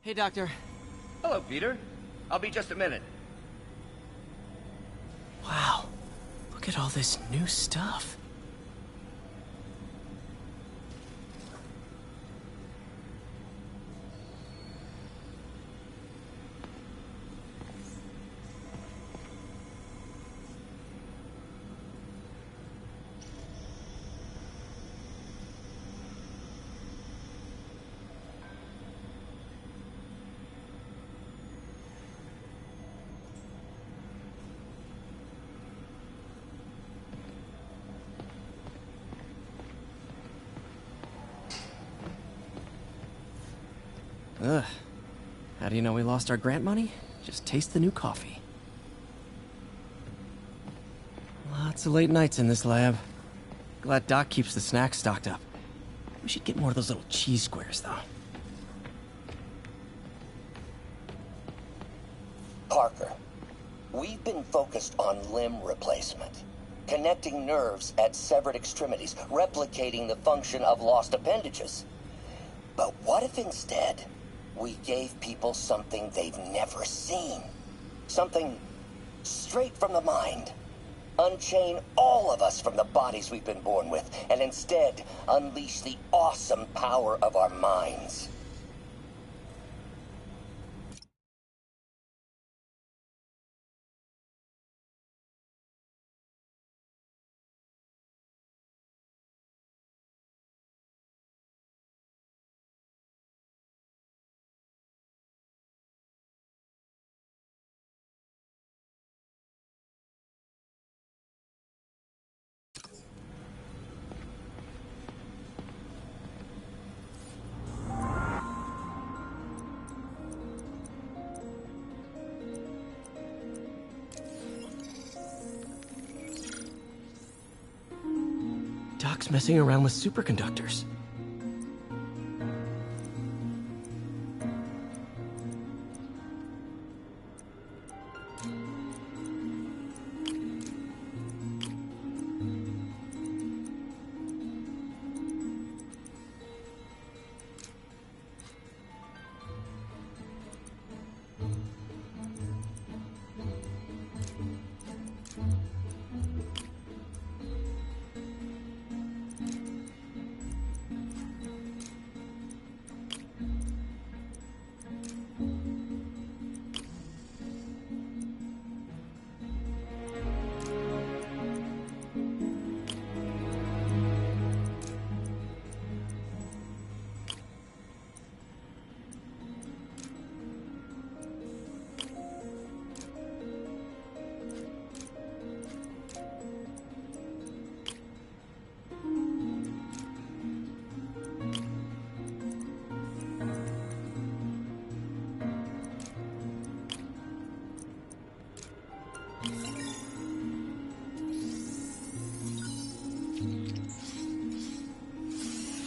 Hey, Doctor. Hello, Peter. I'll be just a minute. Wow. Look at all this new stuff. Ugh. How do you know we lost our grant money? Just taste the new coffee. Lots of late nights in this lab. Glad Doc keeps the snacks stocked up. We should get more of those little cheese squares, though. Parker, we've been focused on limb replacement. Connecting nerves at severed extremities, replicating the function of lost appendages. But what if instead we gave people something they've never seen? Something straight from the mind. Unchain all of us from the bodies we've been born with, and instead unleash the awesome power of our minds. Doc's messing around with superconductors.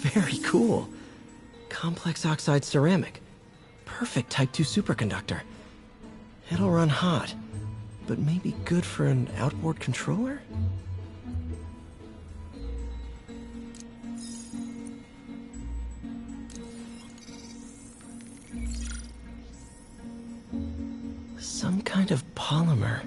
Very cool. Complex oxide ceramic. Perfect Type 2 superconductor. It'll run hot, but maybe good for an outboard controller? Some kind of polymer.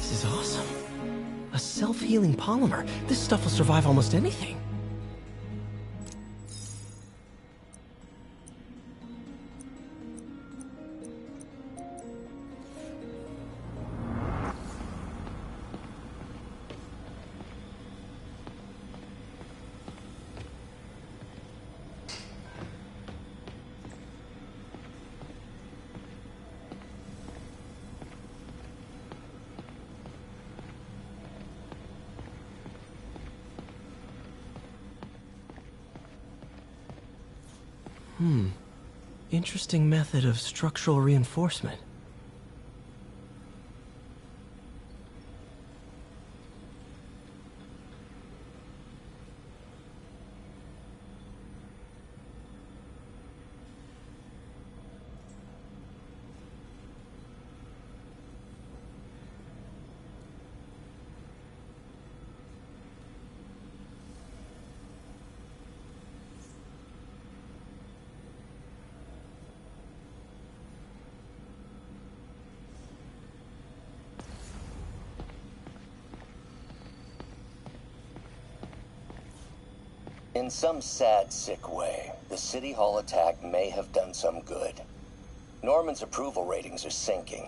This is awesome. A self-healing polymer. This stuff will survive almost anything. Interesting method of structural reinforcement. In some sad, sick way, the City Hall attack may have done some good. Norman's approval ratings are sinking.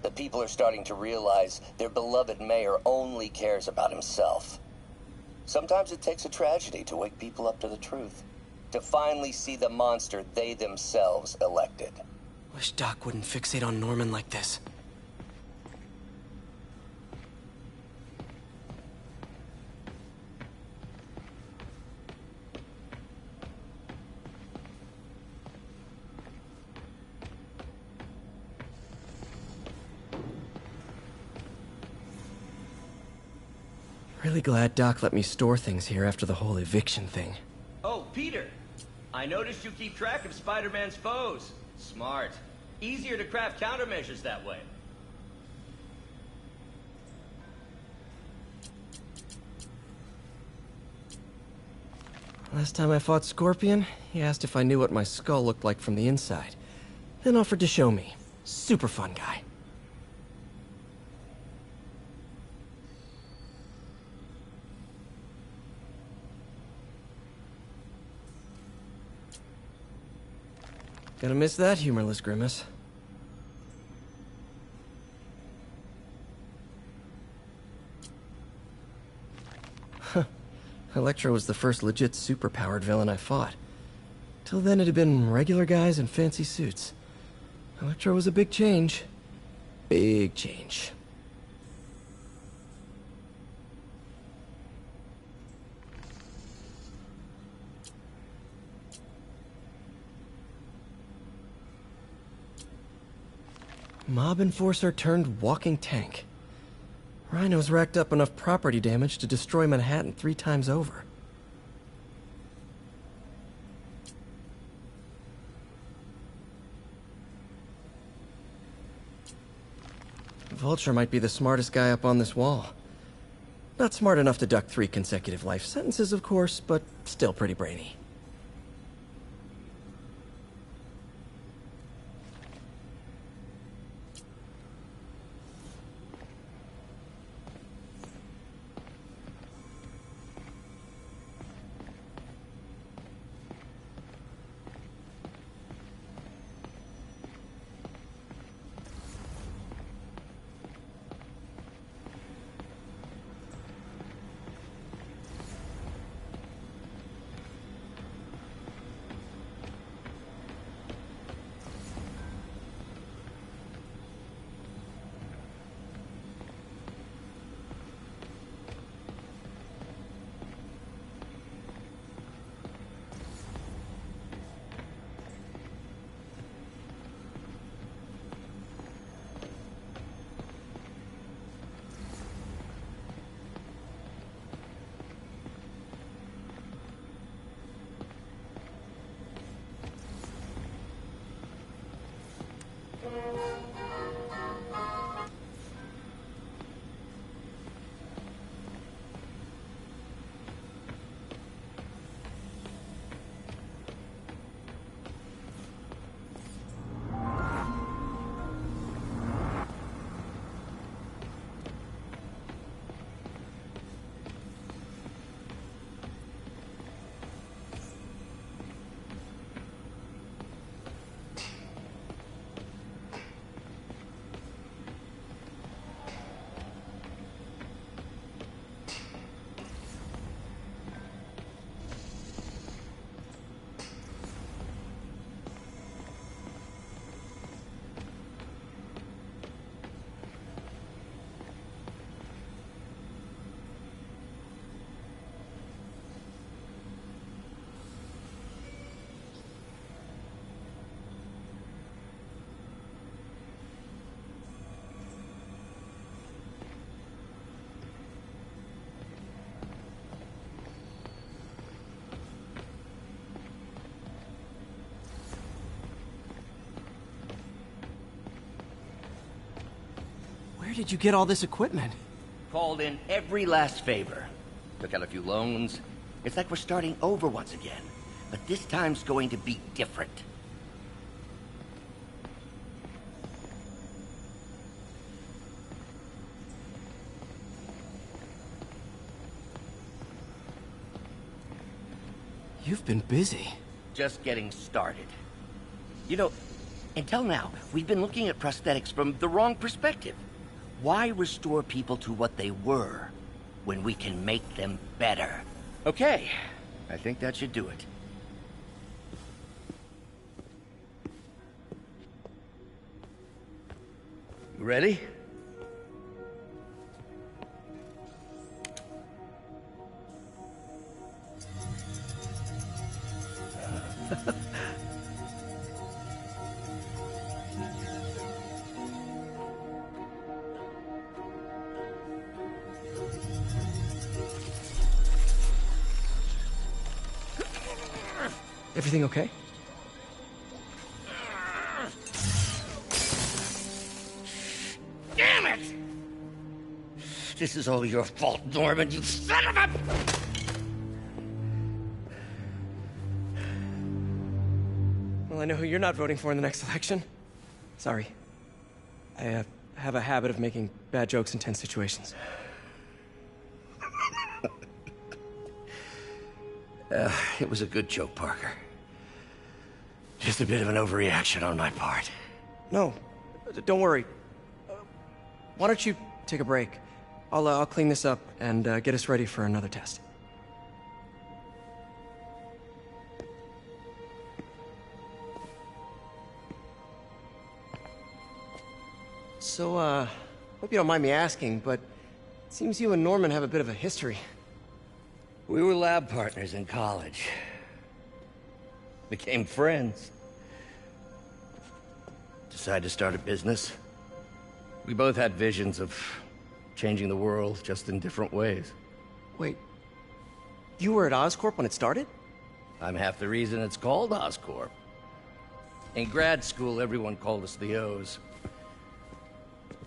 The people are starting to realize their beloved mayor only cares about himself. Sometimes it takes a tragedy to wake people up to the truth, to finally see the monster they themselves elected. Wish Doc wouldn't fixate on Norman like this. Really glad Doc let me store things here after the whole eviction thing. Oh, Peter! I noticed you keep track of Spider-Man's foes. Smart. Easier to craft countermeasures that way. Last time I fought Scorpion, he asked if I knew what my skull looked like from the inside, then offered to show me. Super fun guy. Gonna miss that humorless grimace. Huh. Electro was the first legit superpowered villain I fought. Till then it had been regular guys in fancy suits. Electro was a big change. Big change. Mob enforcer turned walking tank. Rhino's racked up enough property damage to destroy Manhattan 3 times over. Vulture might be the smartest guy up on this wall. Not smart enough to duck 3 consecutive life sentences, of course, but still pretty brainy. Where did you get all this equipment? Called in every last favor. Took out a few loans. It's like we're starting over once again. But this time's going to be different. You've been busy. Just getting started. You know, until now, we've been looking at prosthetics from the wrong perspective. Why restore people to what they were when we can make them better? Okay, I think that should do it. You ready? Everything okay? Damn it! This is all your fault, Norman, you son of a... Well, I know who you're not voting for in the next election. Sorry. I have a habit of making bad jokes in tense situations. It was a good joke, Parker. Just a bit of an overreaction on my part. No, don't worry. Why don't you take a break? I'll clean this up and get us ready for another test. So, hope you don't mind me asking, but it seems you and Norman have a bit of a history. We were lab partners in college. Became friends. Decided to start a business. We both had visions of changing the world, just in different ways. Wait, you were at Oscorp when it started? I'm half the reason it's called Oscorp. In grad school, everyone called us the O's.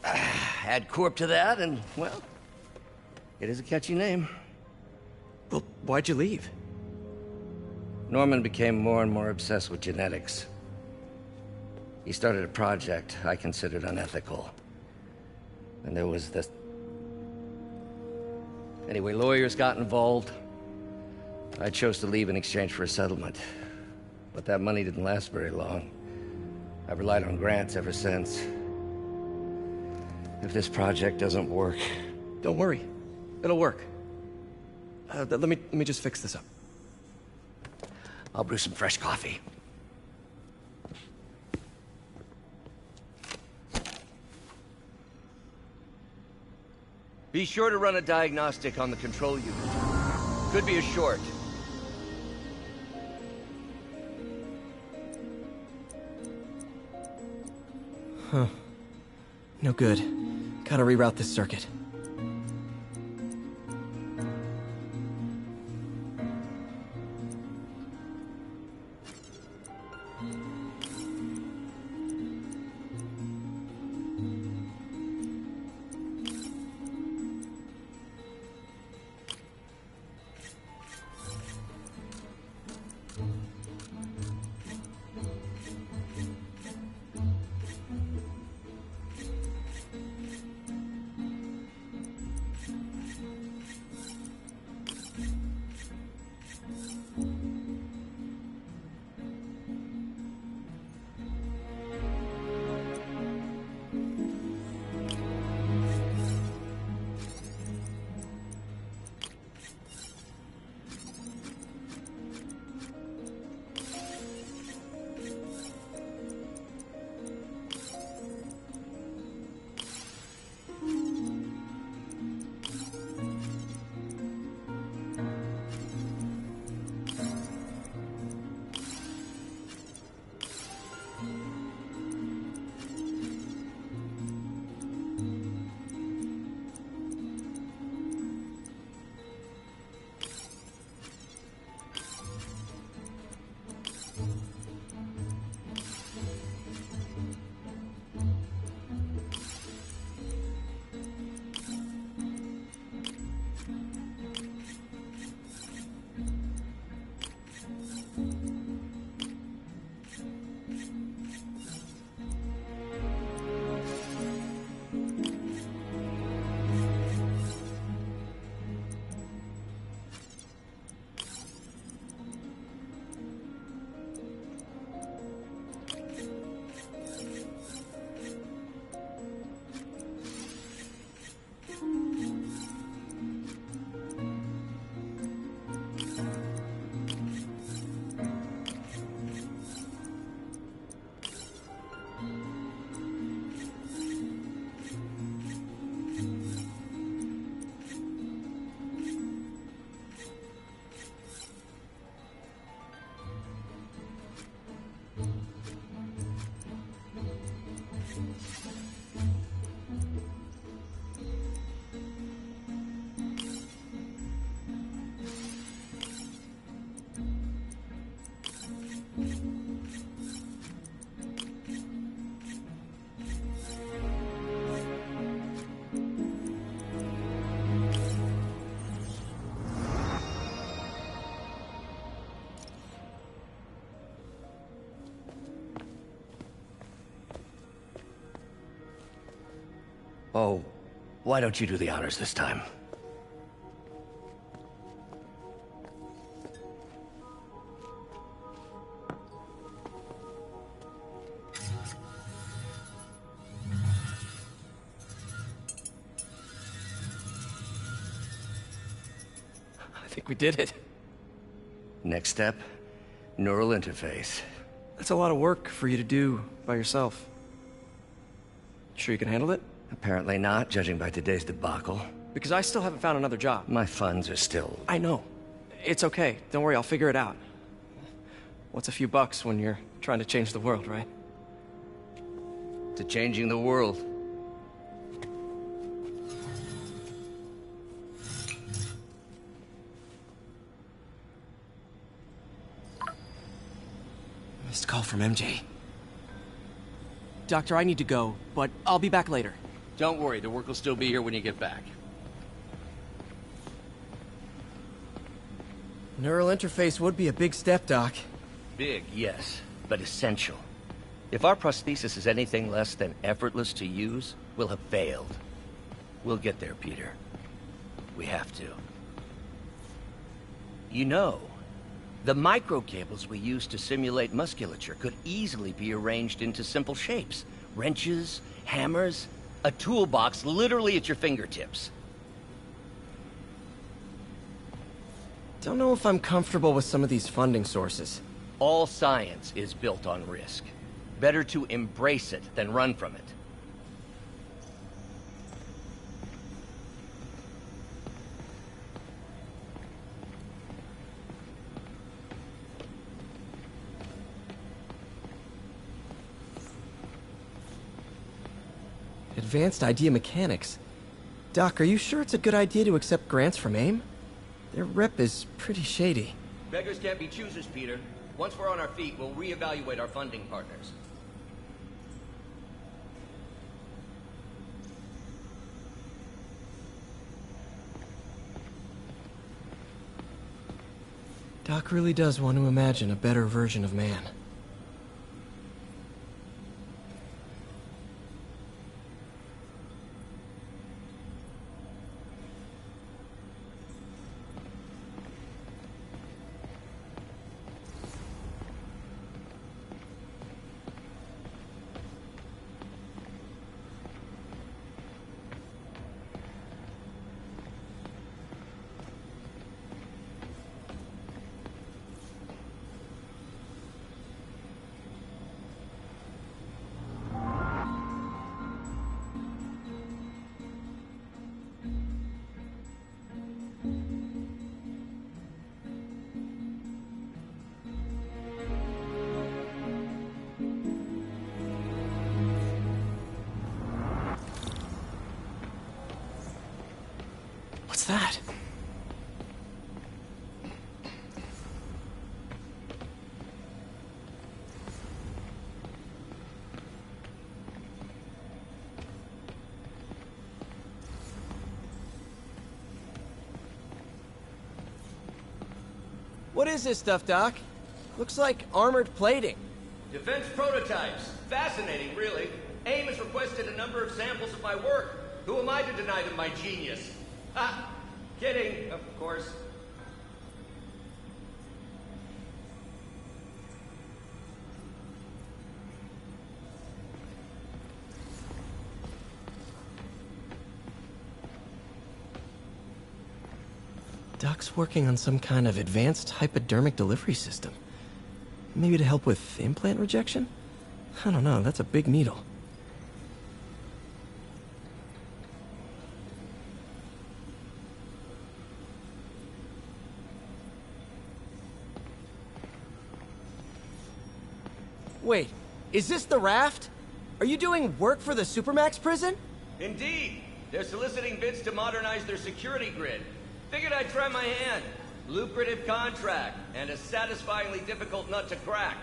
Add Corp to that, and, well, it is a catchy name. Well, why'd you leave? Norman became more and more obsessed with genetics. He started a project I considered unethical. And there was this... Anyway, lawyers got involved. I chose to leave in exchange for a settlement. But that money didn't last very long. I've relied on grants ever since. If this project doesn't work... Don't worry. It'll work. Let me just fix this up. I'll brew some fresh coffee. Be sure to run a diagnostic on the control unit. Could be a short. Huh. No good. Gotta reroute this circuit. Oh, why don't you do the honors this time? I think we did it. Next step, neural interface. That's a lot of work for you to do by yourself. Sure you can handle it? Apparently not, judging by today's debacle. Because I still haven't found another job. My funds are still... I know. It's okay. Don't worry, I'll figure it out. What's a few bucks when you're trying to change the world, right? to changing the world. Missed call from MJ. Doctor, I need to go, but I'll be back later. Don't worry, the work will still be here when you get back. Neural interface would be a big step, Doc. Big, yes, but essential. If our prosthesis is anything less than effortless to use, we'll have failed. We'll get there, Peter. We have to. You know, the microcables we use to simulate musculature could easily be arranged into simple shapes. Wrenches, hammers, a toolbox literally at your fingertips. Don't know if I'm comfortable with some of these funding sources. All science is built on risk. Better to embrace it than run from it. Advanced Idea Mechanics. Doc, are you sure it's a good idea to accept grants from AIM? Their rep is pretty shady. Beggars can't be choosers, Peter. Once we're on our feet, we'll reevaluate our funding partners. Doc really does want to imagine a better version of man. What's that? What is this stuff, Doc? Looks like armored plating. Defense prototypes. Fascinating, really. AIM has requested a number of samples of my work. Who am I to deny them my genius? Ha! Kidding, of course. Doc's working on some kind of advanced hypodermic delivery system. Maybe to help with implant rejection? I don't know, that's a big needle. Wait, is this the raft? Are you doing work for the Supermax prison? Indeed. They're soliciting bids to modernize their security grid. Figured I'd try my hand. Lucrative contract, and a satisfyingly difficult nut to crack.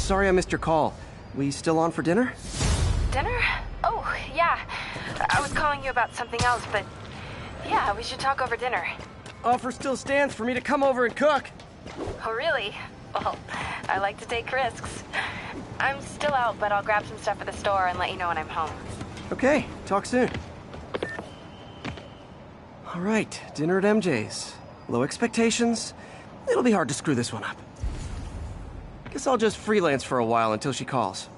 sorry I missed your call. We still on for dinner? Dinner? Oh, yeah. I was calling you about something else, but yeah, we should talk over dinner. Offer still stands for me to come over and cook. Oh, really? Well, I like to take risks. I'm still out, but I'll grab some stuff at the store and let you know when I'm home. Okay, talk soon. All right, dinner at MJ's. Low expectations. It'll be hard to screw this one up. Guess I'll just freelance for a while until she calls.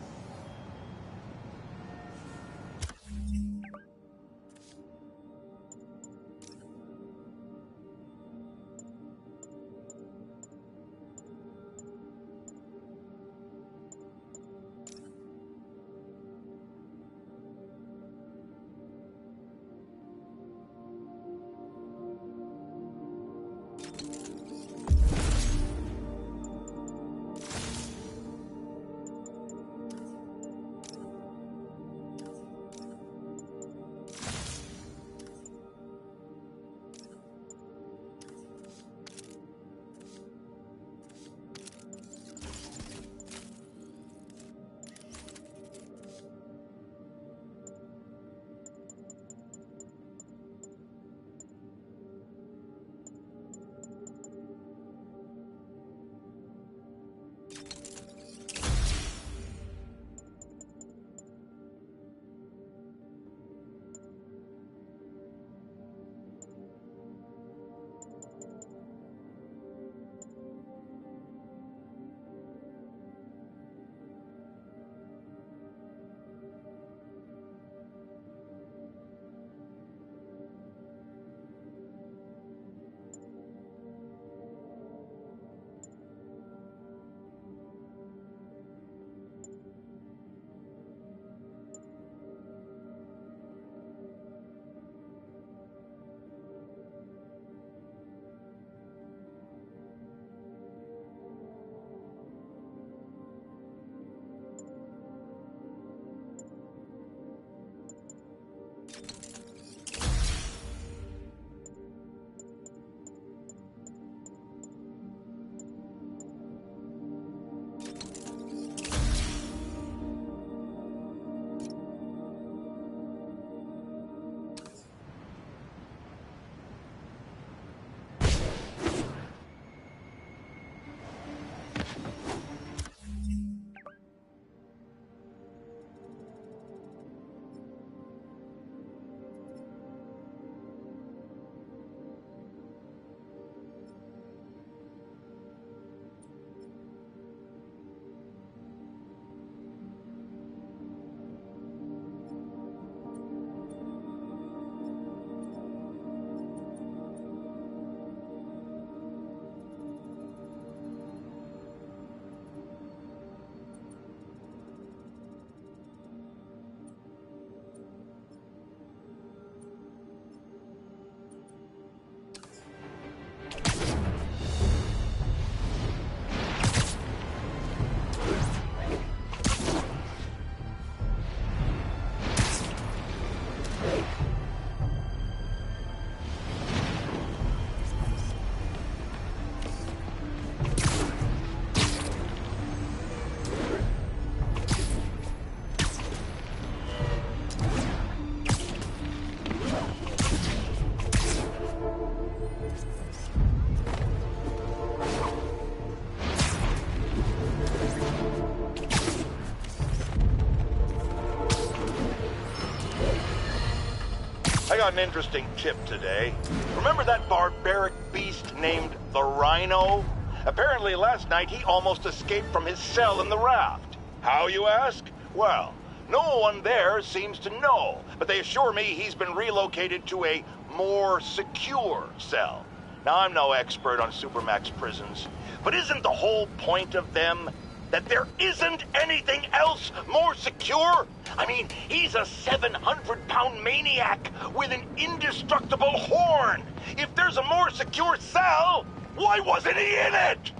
I got an interesting tip today. Remember that barbaric beast named the Rhino? Apparently last night he almost escaped from his cell in the raft. How, you ask? Well, no one there seems to know, but they assure me he's been relocated to a more secure cell. Now, I'm no expert on Supermax prisons, but isn't the whole point of them that there isn't anything else more secure? I mean, he's a 700-pound maniac with an indestructible horn. If there's a more secure cell, why wasn't he in it?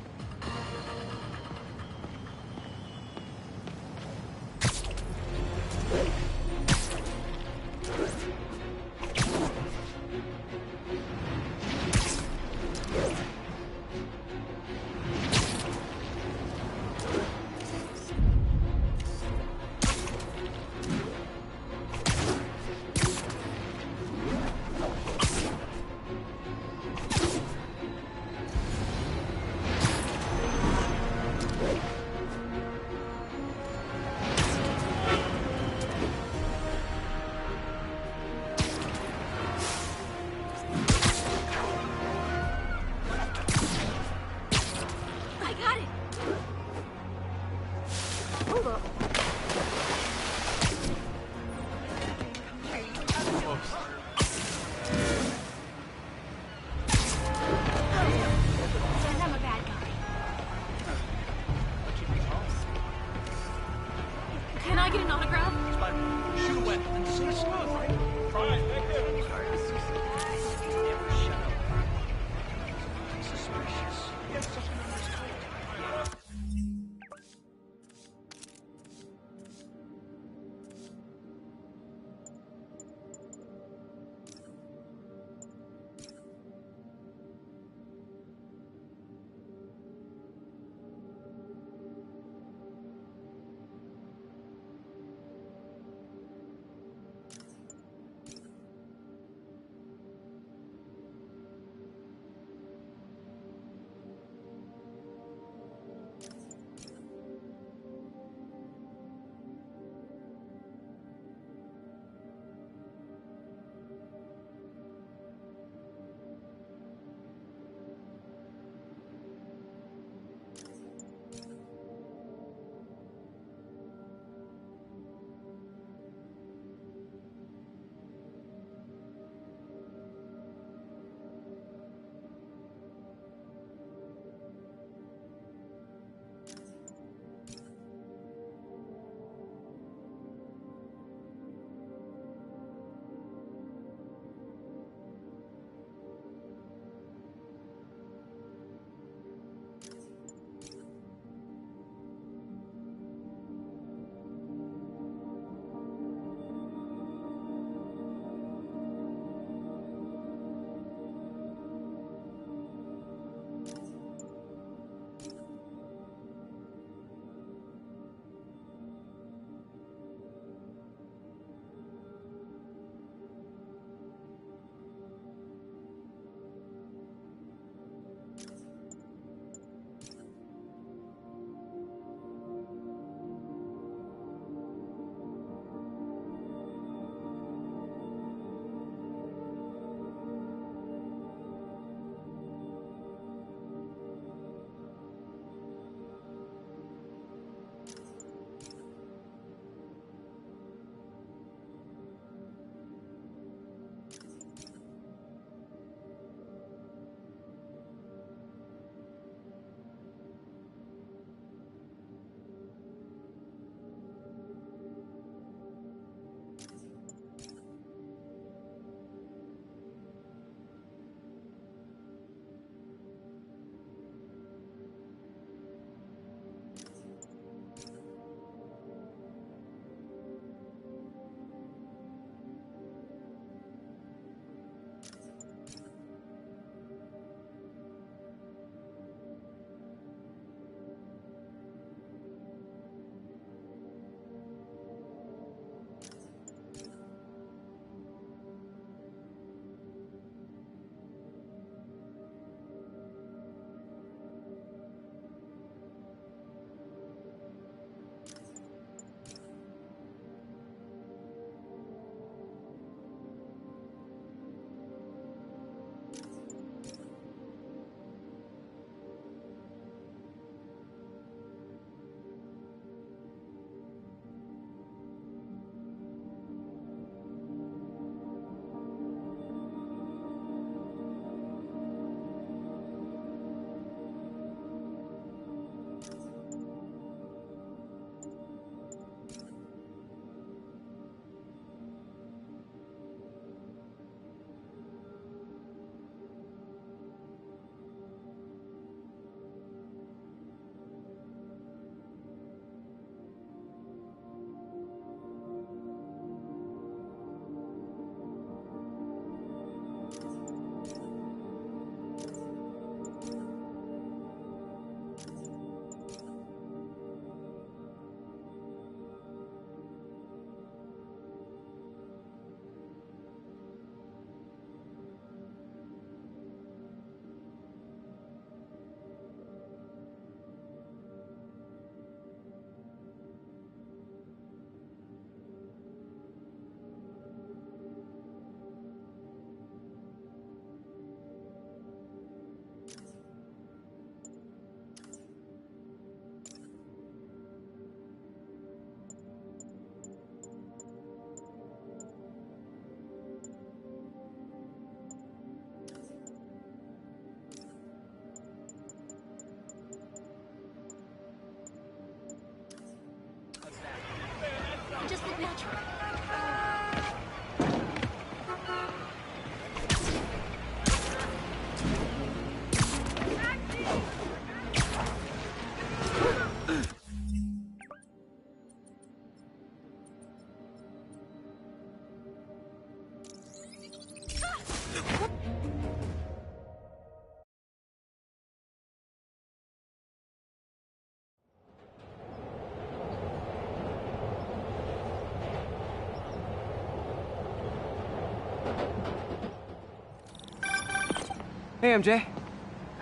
Hey, MJ.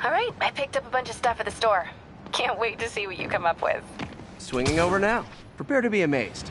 All right, I picked up a bunch of stuff at the store. Can't wait to see what you come up with. Swinging over now. Prepare to be amazed.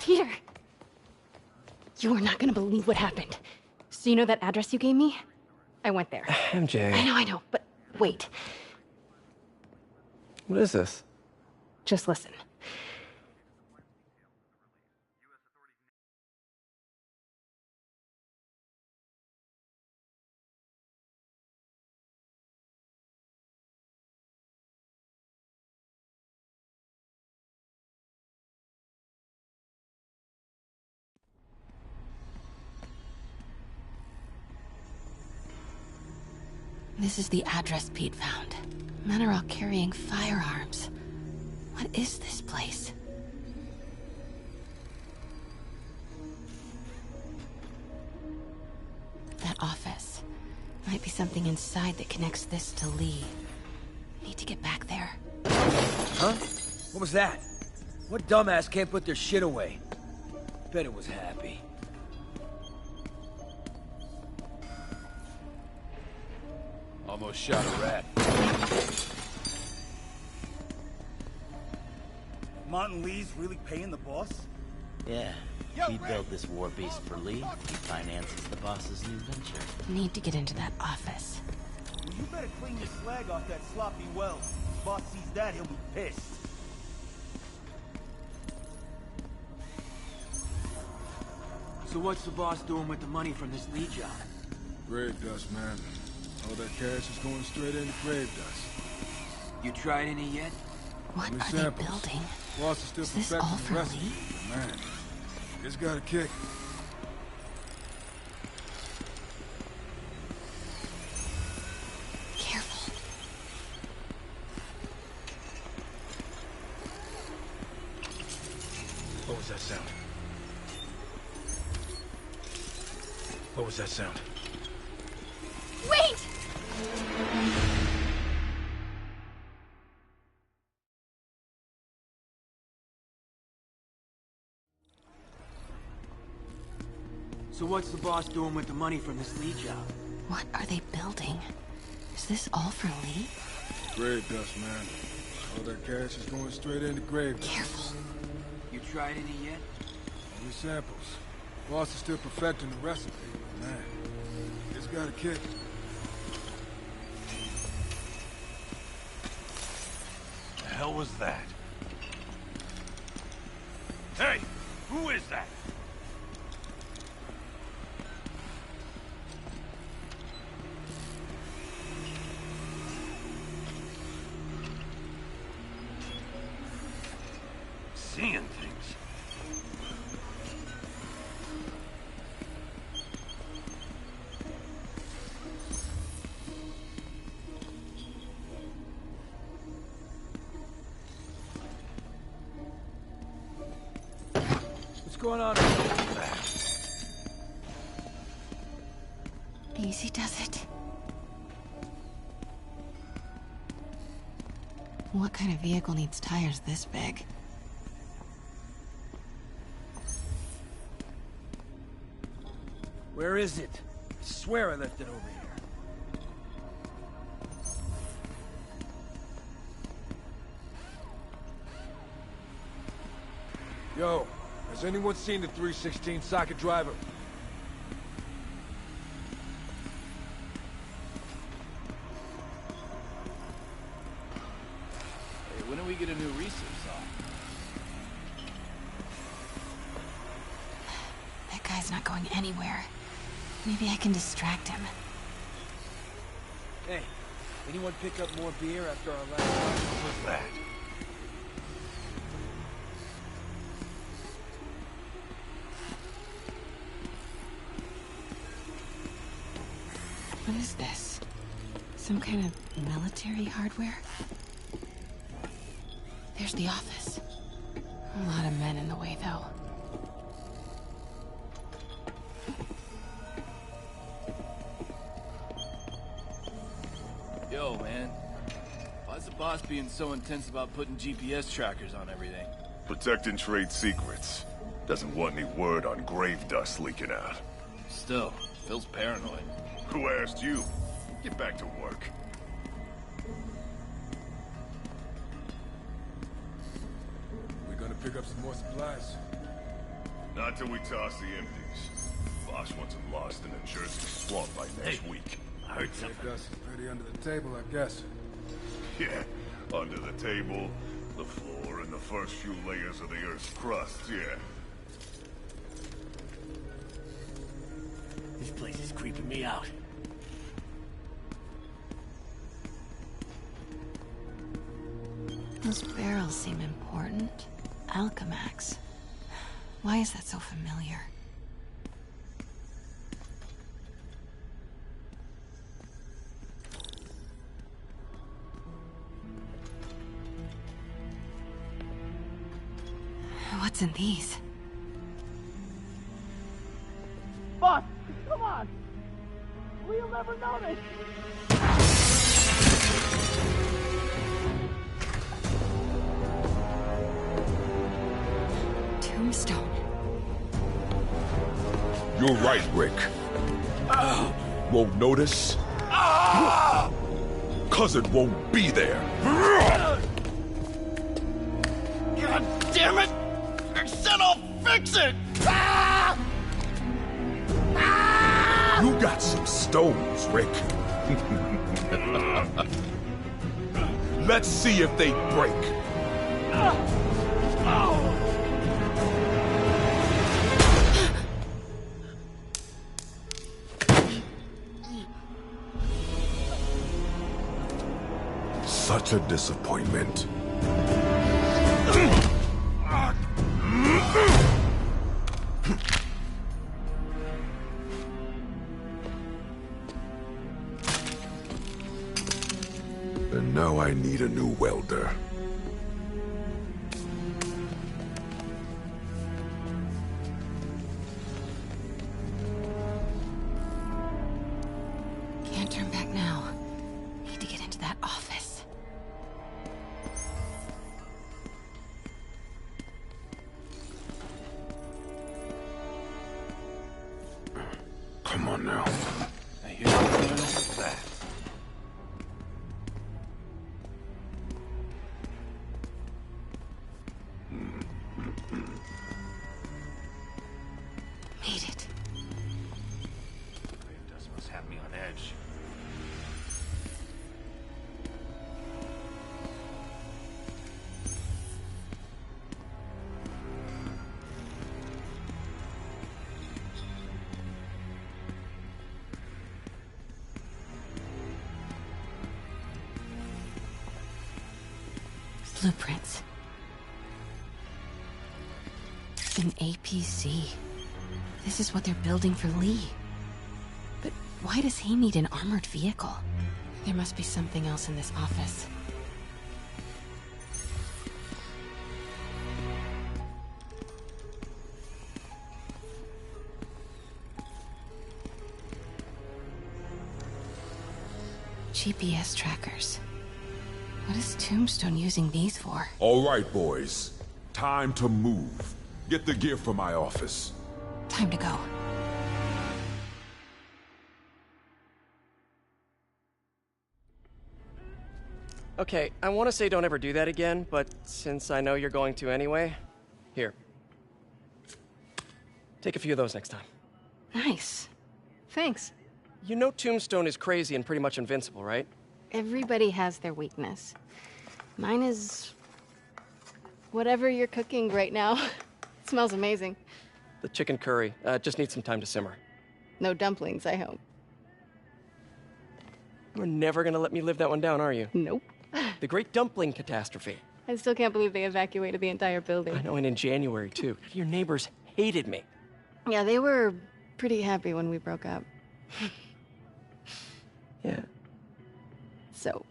Peter! You are not gonna believe what happened. So you know that address you gave me? I went there. MJ. I know, but wait. What is this? Just listen. This is the address Pete found. Men are all carrying firearms. What is this place? That office. Might be something inside that connects this to Lee. Need to get back there. Huh? What was that? What dumbass can't put their shit away? Bet it was Happy. Almost shot a rat. Martin Lee's really paying the boss? Yeah. He built this war beast for Lee. He finances the boss's new venture. Need to get into that office. Well, you better clean your slag off that sloppy well. If boss sees that, he'll be pissed. So what's the boss doing with the money from this Lee job? Grave dust, man. All that cash is going straight into grave dust. You tried any yet? What Only are samples. they building? Boss is still Is this perfecting all the for recipe, Lee? but man, it's got a kick. Careful. What was that sound? What was that sound? So what's the boss doing with the money from this Lee job? What are they building? Is this all for Lee? Grave dust, man. All that cash is going straight into grave dust. Careful. You tried any yet? Only samples. Boss is still perfecting the recipe, but man, it's got a kick. The hell was that? Hey! Who is that? Seeing things. What's going on? Easy does it. What kind of vehicle needs tires this big? Where is it? I swear I left it over here. Yo, has anyone seen the 316 socket driver? Hey, when do we get a new research saw? That guy's not going anywhere. Maybe I can distract him. Hey, anyone pick up more beer after our last What was that? What is this? Some kind of military hardware? There's the office. A lot of men in the way, though. Yo, man. Why's the boss being so intense about putting GPS trackers on everything? Protecting trade secrets. Doesn't want any word on grave dust leaking out. Still, Phil's paranoid. Who asked you? Get back to work. We're gonna pick up some more supplies. Not till we toss the empties. Boss wants them lost in a Jersey swamp by next week. I heard Grave something. dust is pretty under the table, I guess. Yeah, under the table, the floor, and the first few layers of the Earth's crust, yeah. This place is creeping me out. Those barrels seem important. Alchemax. Why is that so familiar? What's in these? Boss, come on! We'll never notice! Tombstone. You're right, Rick. Won't notice? Cause it won't be there. God damn it! I said I'll fix it! You got some stones, Rick. Let's see if they break. Such a disappointment. And now I need a new welder. Can't turn back now. I hear that. Made it. Grave dust must have me on edge. Blueprints. An APC. This is what they're building for Lee. But why does he need an armored vehicle? There must be something else in this office. GPS trackers. What is Tombstone using these for? All right, boys. Time to move. Get the gear from my office. Time to go. Okay, I want to say don't ever do that again, but since I know you're going to anyway, here. Take a few of those next time. Nice. Thanks. You know Tombstone is crazy and pretty much invincible, right? Everybody has their weakness. Mine is... whatever you're cooking right now. It smells amazing. The chicken curry. Just needs some time to simmer. No dumplings, I hope. You're never gonna let me live that one down, are you? Nope. The Great Dumpling Catastrophe. I still can't believe they evacuated the entire building. I know, and in January, too. Your neighbors hated me. Yeah, they were pretty happy when we broke up. Yeah. So,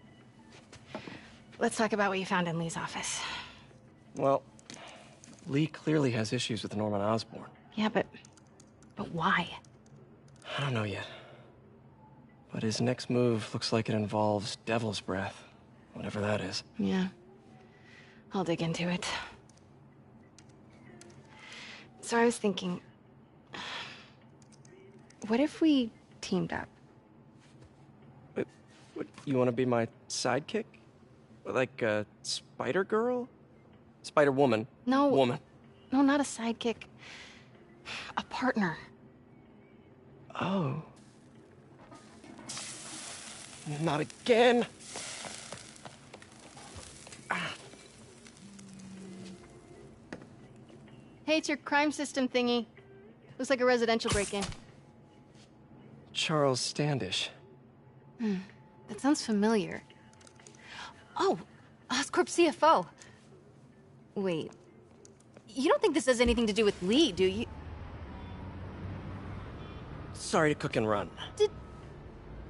let's talk about what you found in Lee's office. Well, Lee clearly has issues with Norman Osborn. Yeah, but why? I don't know yet. But his next move looks like it involves Devil's Breath. Whatever that is. Yeah. I'll dig into it. So I was thinking... what if we teamed up? What, you want to be my sidekick? Like a Spider-Girl? Spider-Woman. No. Woman. No, not a sidekick. A partner. Oh. Not again. Hey, it's your crime system thingy. Looks like a residential break-in. Charles Standish. That sounds familiar. Oh, Oscorp CFO. Wait. You don't think this has anything to do with Lee, do you? Sorry to cook and run. Did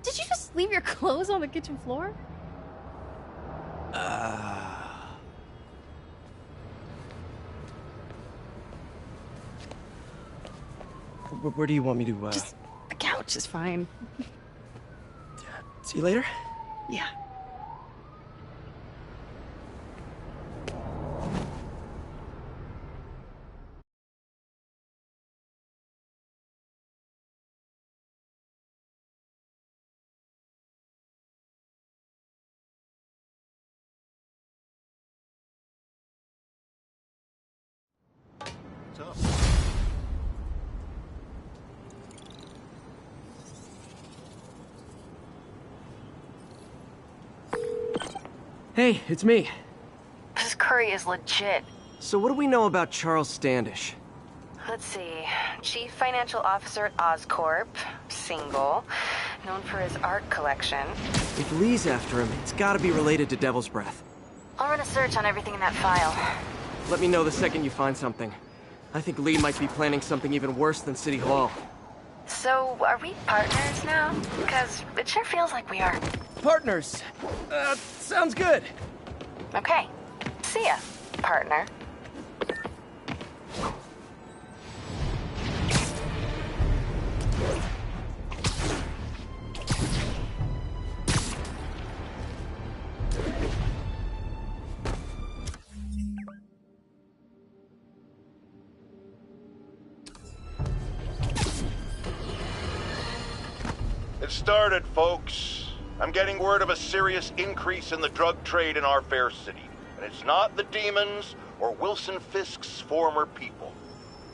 you just leave your clothes on the kitchen floor? Where do you want me to, Just the couch is fine. See you later? Yeah. Hey, it's me. This curry is legit. So what do we know about Charles Standish? Let's see. Chief Financial Officer at Oscorp. Single. Known for his art collection. If Lee's after him, it's gotta be related to Devil's Breath. I'll run a search on everything in that file. Let me know the second you find something. I think Lee might be planning something even worse than City Hall. So, are we partners now? Because it sure feels like we are. Partners! Sounds good! Okay. See ya, partner. It started, folks. I'm getting word of a serious increase in the drug trade in our fair city. And it's not the demons or Wilson Fisk's former people.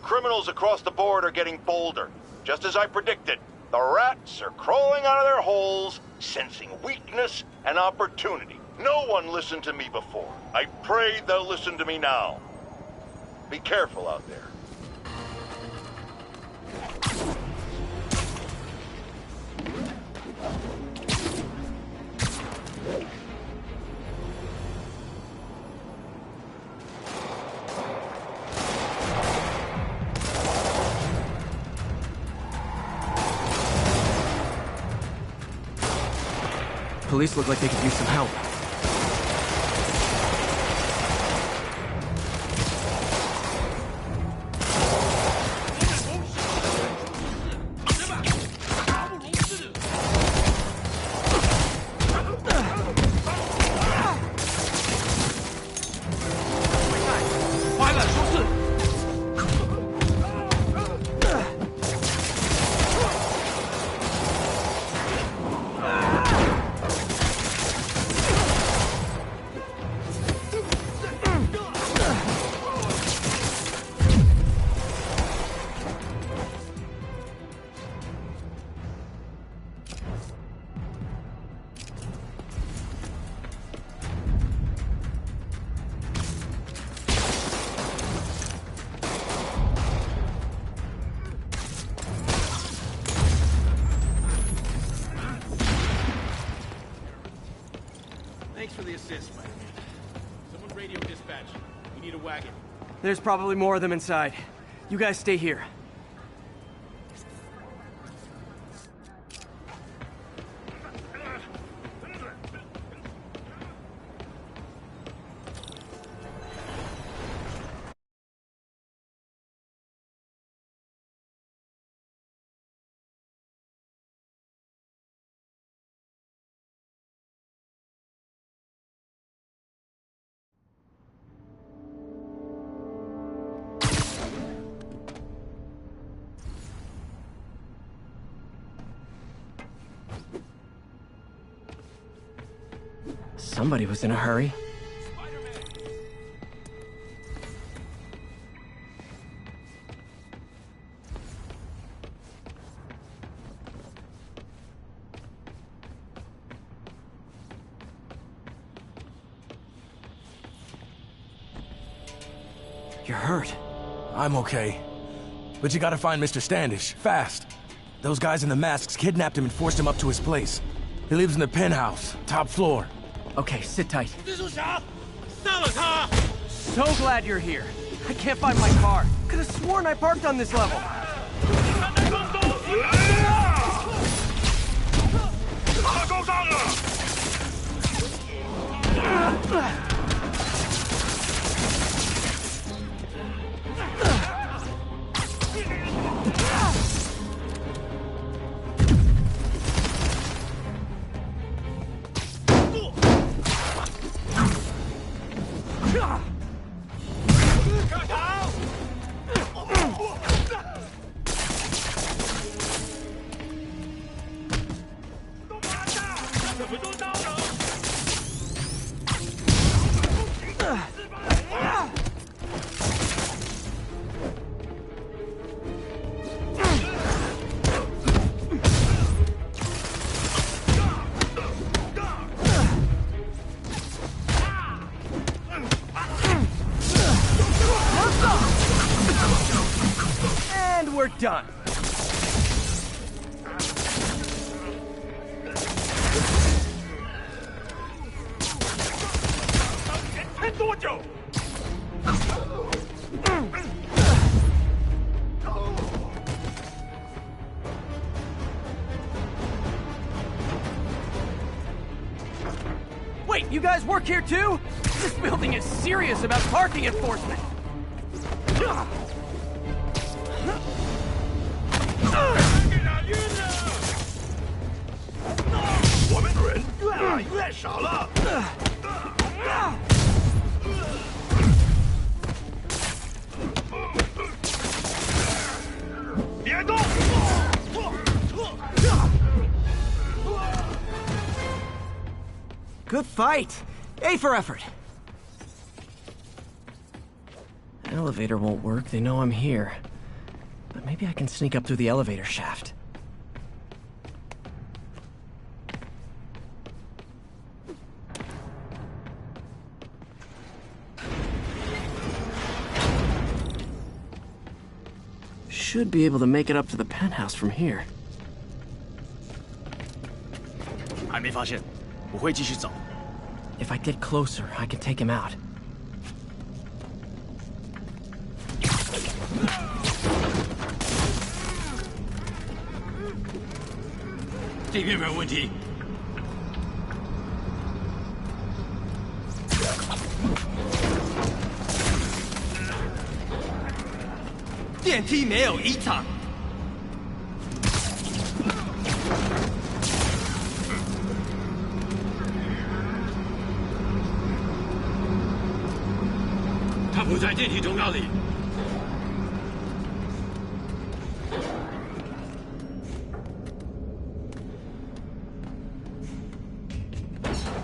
Criminals across the board are getting bolder. Just as I predicted, the rats are crawling out of their holes, sensing weakness and opportunity. No one listened to me before. I pray they'll listen to me now. Be careful out there. Police look like they could use some help. Thanks for the assist, Spider-Man. Someone radio dispatch. We need a wagon. There's probably more of them inside. You guys stay here. Somebody was in a hurry. You're hurt. I'm okay. But you gotta find Mr. Standish, fast. Those guys in the masks kidnapped him and forced him up to his place. He lives in the penthouse, top floor. Okay, sit tight. 蜘蛛侠，杀了他！ So glad you're here. I can't find my car. Could have sworn I parked on this level. 他受伤了！ And we're done. Wait, you guys work here too? This building is serious about parking enforcement. 我们人越来越少了。别动！ Good fight. A for effort. Elevator won't work. They know I'm here. But maybe I can sneak up through the elevator shaft. Should be able to make it up to the penthouse from here. 还没发现，我会继续找。 If I get closer, I can take him out. 这边没有问题。电梯没有异常。他不在电梯通道里。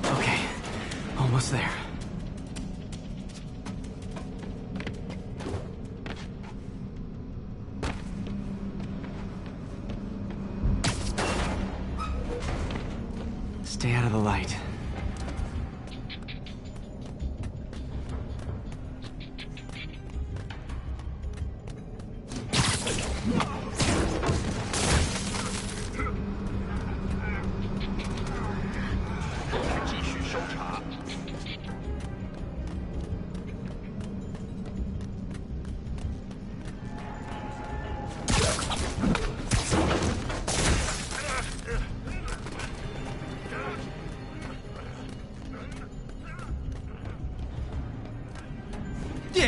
Okay, almost there. Stay out of the light.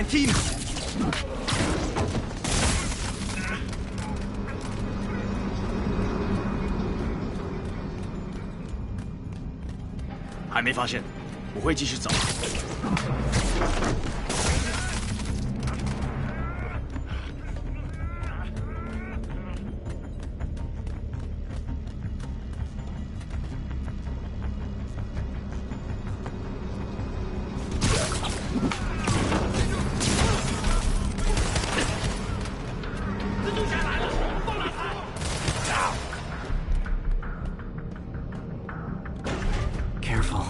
Team. 还没发现，我会继续找。Careful.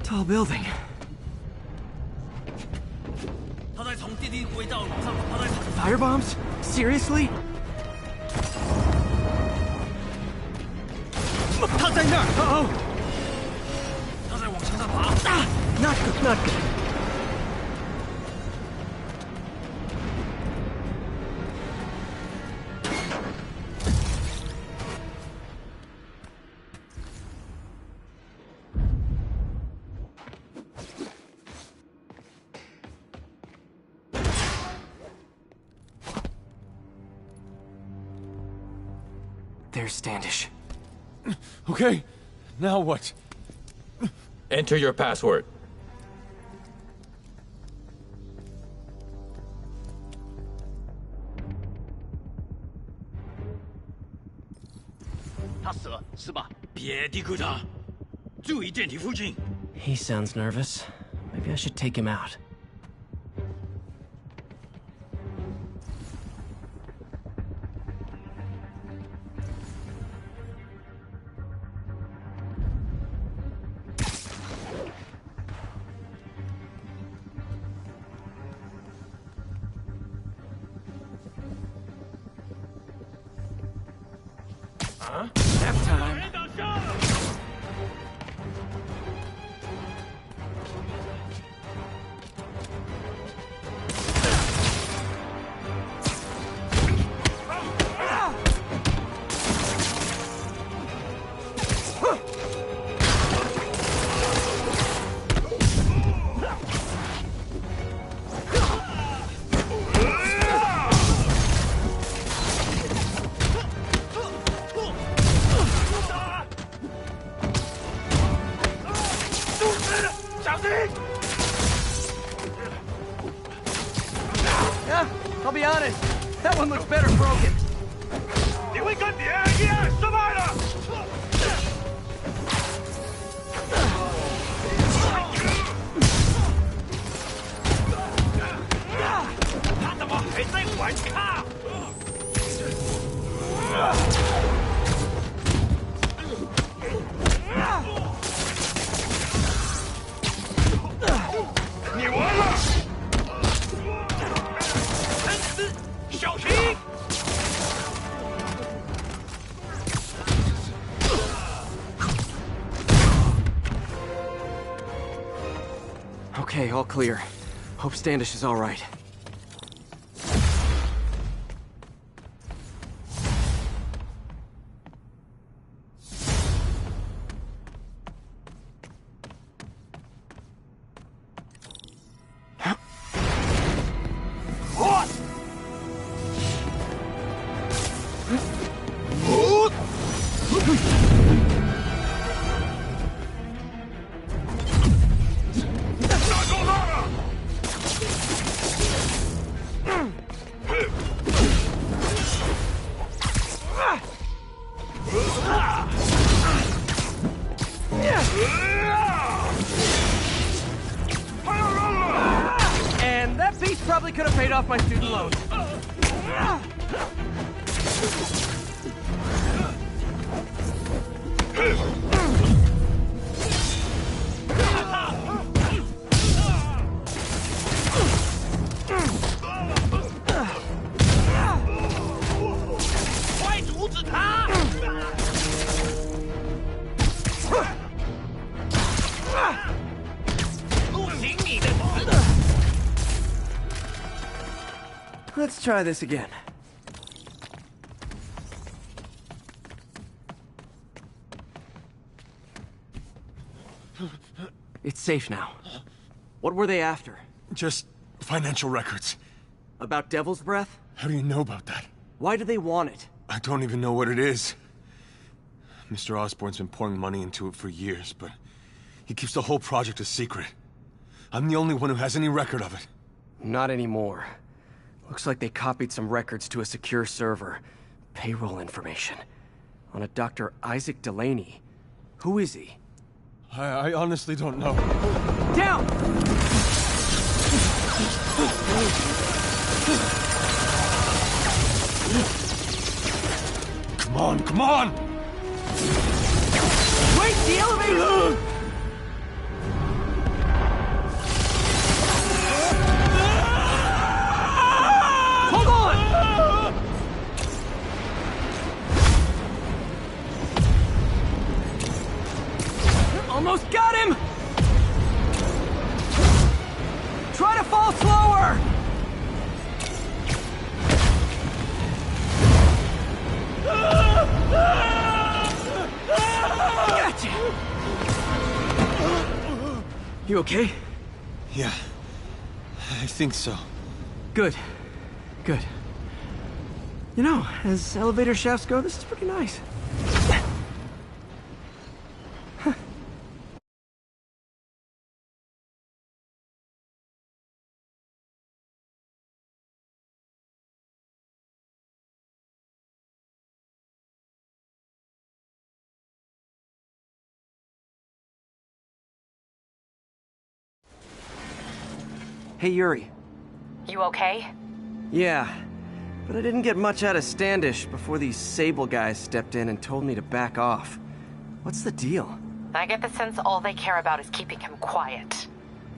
Tall building. 他在从电梯轨道往上，他在。Fire bombs? Seriously? 他在那儿。Uh-oh. 他在往墙上爬。Ah! Not good, not good. There's Standish. Okay, now what? Enter your password. He sounds nervous. Maybe I should take him out. Nap time. Yeah, I'll be honest. That one looks better broken. Okay, all clear. Hope Standish is all right. And that beast probably could have paid off my student loans. Let's try this again. It's safe now. What were they after? Just financial records. About Devil's Breath? How do you know about that? Why do they want it? I don't even know what it is. Mr. Osborn's been pouring money into it for years, but he keeps the whole project a secret. I'm the only one who has any record of it. Not anymore. Looks like they copied some records to a secure server. Payroll information. On a Dr. Isaac Delaney. Who is he? I honestly don't know. Down! Come on, come on! Wait, the elevator! Hold on! Almost got him! Try to fall slower! Gotcha! You okay? Yeah, I think so. Good. Good. You know, as elevator shafts go, this is pretty nice. Hey, Yuri. You okay? Yeah, but I didn't get much out of Standish before these Sable guys stepped in and told me to back off. What's the deal? I get the sense all they care about is keeping him quiet.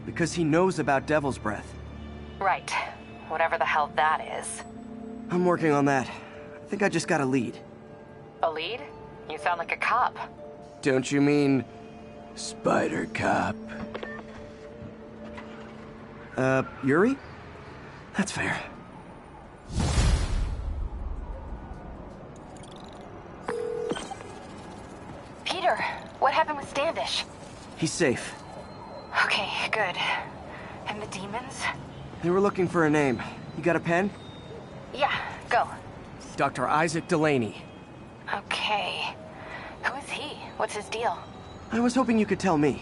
Because he knows about Devil's Breath. Right. Whatever the hell that is. I'm working on that. I think I just got a lead. A lead? You sound like a cop. Don't you mean... Spider Cop? Yuri? That's fair. Peter, what happened with Standish? He's safe. Okay, good. And the demons? They were looking for a name. You got a pen? Yeah, go. Dr. Isaac Delaney. Okay. Who is he? What's his deal? I was hoping you could tell me.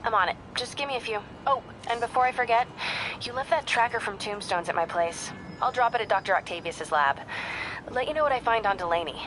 I'm on it. Just give me a few. Oh, and before I forget, you left that tracker from Tombstones at my place. I'll drop it at Dr. Octavius's lab. Let you know what I find on Delaney.